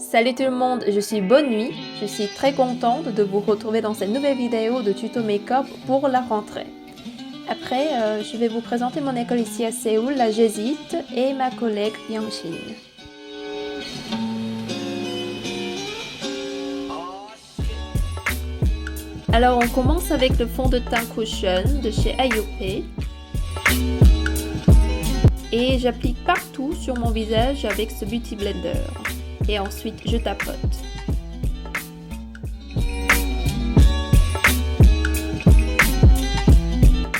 Salut tout le monde, je suis Bonne Nuit. Je suis très contente de vous retrouver dans cette nouvelle vidéo de tuto make-up pour la rentrée. Après, je vais vous présenter mon école ici à Séoul, la J'hésite, et ma collègue Byung-shin. Alors on commence avec le fond de teint Cushion de chez Ayope. Et j'applique partout sur mon visage avec ce Beauty Blender. Et ensuite je tapote.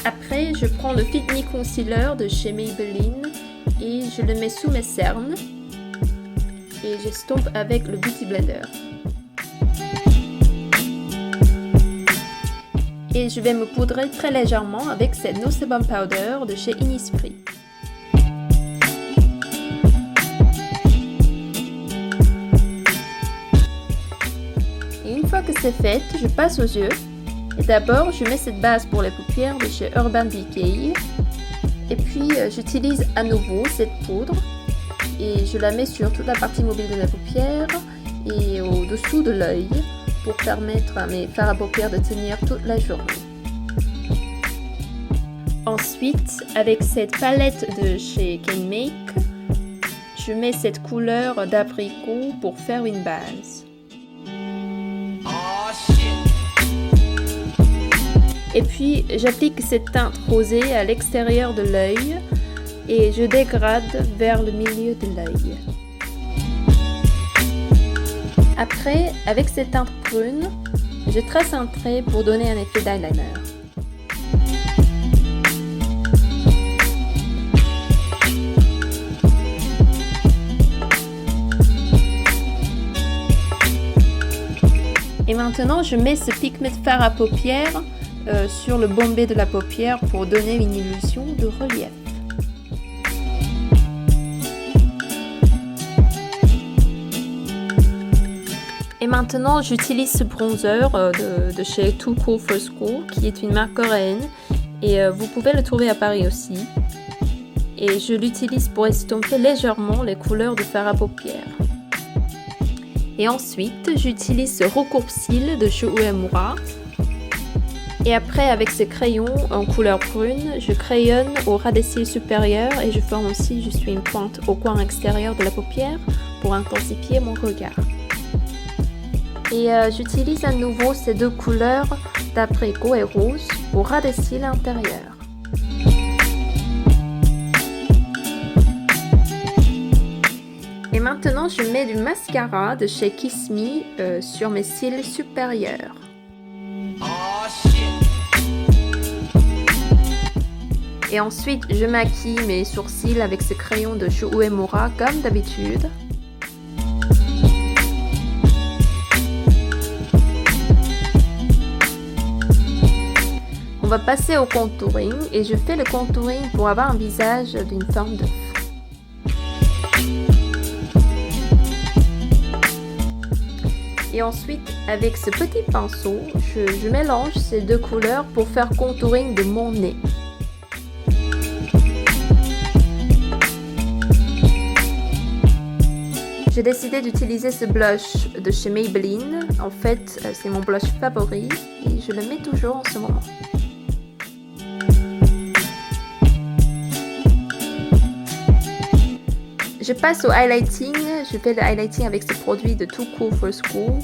Après je prends le Fit Me Concealer de chez Maybelline et je le mets sous mes cernes et j'estompe avec le Beauty Blender. Et je vais me poudrer très légèrement avec cette No Sebum Powder de chez Innisfree. Une fois que c'est fait, je passe aux yeux. Et d'abord, je mets cette base pour les paupières de chez Urban Decay. Et puis, j'utilise à nouveau cette poudre. Et je la mets sur toute la partie mobile de la paupière et au-dessous de l'œil pour permettre à mes fards à paupières de tenir toute la journée. Ensuite, avec cette palette de chez Can Make, je mets cette couleur d'abricot pour faire une base. Et puis j'applique cette teinte rosée à l'extérieur de l'œil et je dégrade vers le milieu de l'œil. Après, avec cette teinte brune, je trace un trait pour donner un effet d'eyeliner. Et maintenant, je mets ce pigment fard à paupières sur le bombé de la paupière pour donner une illusion de relief. Et maintenant, j'utilise ce bronzer de chez Too Cool for School, qui est une marque coréenne, et vous pouvez le trouver à Paris aussi. Et je l'utilise pour estomper légèrement les couleurs du fard à paupières. Et ensuite, j'utilise ce recourbe-cils de chez Uemura. Et après, avec ce crayon en couleur brune, je crayonne au ras des cils supérieurs et je forme aussi juste une pointe au coin extérieur de la paupière pour intensifier mon regard. Et j'utilise à nouveau ces deux couleurs d'abricot et rose au ras des cils intérieurs. Et maintenant, je mets du mascara de chez Kiss Me sur mes cils supérieurs. Et ensuite, je maquille mes sourcils avec ce crayon de chez Uemura comme d'habitude. On va passer au contouring et je fais le contouring pour avoir un visage d'une forme d'œuf. Et ensuite, avec ce petit pinceau, je mélange ces deux couleurs pour faire contouring de mon nez. J'ai décidé d'utiliser ce blush de chez Maybelline. En fait, c'est mon blush favori et je le mets toujours en ce moment. Je passe au highlighting. Je fais le highlighting avec ce produit de Too Cool for School.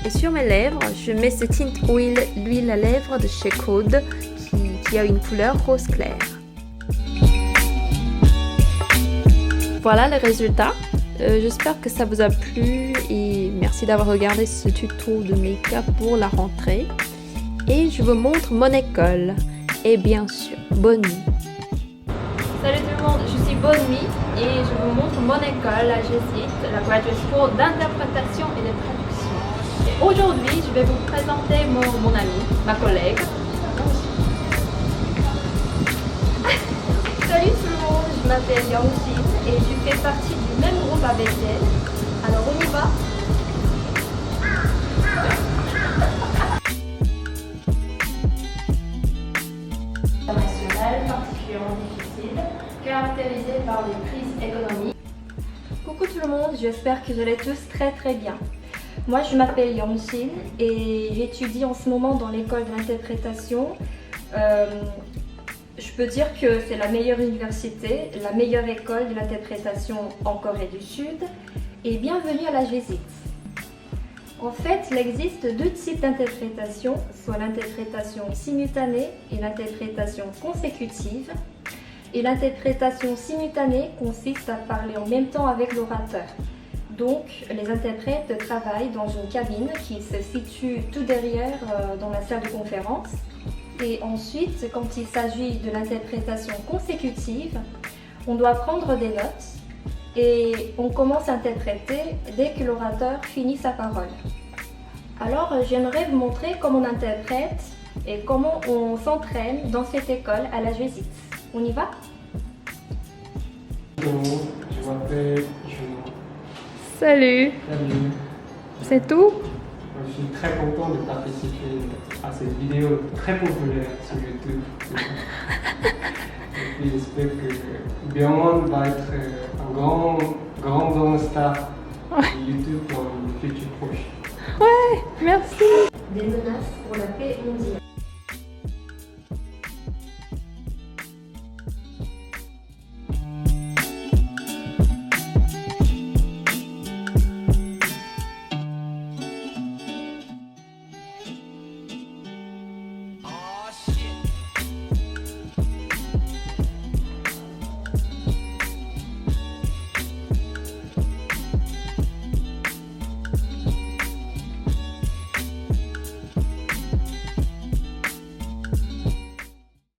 Et sur mes lèvres, je mets ce tint oil, l'huile à lèvres de chez Code qui a une couleur rose clair. Voilà le résultat. J'espère que ça vous a plu et merci d'avoir regardé ce tuto de make-up pour la rentrée. Et je vous montre mon école. Et bien sûr, bonne nuit. Salut tout le monde, je suis Bonne Nuit et je vous montre mon école, la J'hésite, la Graduate School d'interprétation et de traduction. Et aujourd'hui, je vais vous présenter mon amie, ma collègue. Salut tout le monde, je m'appelle Byung-shin et je fais partie du même groupe avec elle. Alors on y va. Particulièrement difficile. caractérisée par des crises économiques. Coucou tout le monde, j'espère que vous allez tous très bien. Moi je m'appelle Yongjin et j'étudie en ce moment dans l'école de l'interprétation. Je peux dire que c'est la meilleure université, la meilleure école de l'interprétation en Corée du Sud. Et bienvenue à la JESIT. En fait, il existe deux types d'interprétation, soit l'interprétation simultanée et l'interprétation consécutive. Et l'interprétation simultanée consiste à parler en même temps avec l'orateur. Donc, les interprètes travaillent dans une cabine qui se situe tout derrière dans la salle de conférence. Et ensuite, quand il s'agit de l'interprétation consécutive, on doit prendre des notes et on commence à interpréter dès que l'orateur finit sa parole. Alors, j'aimerais vous montrer comment on interprète et comment on s'entraîne dans cette école à la JESIT. On y va? Bonjour, je m'appelle Julien. Salut, Salut. c'est tout? Je suis très content de participer à cette vidéo très populaire sur YouTube. Et puis j'espère que Björn va être un grand star de YouTube dans le futur proche. Ouais, merci. Des menaces pour la paix mondiale.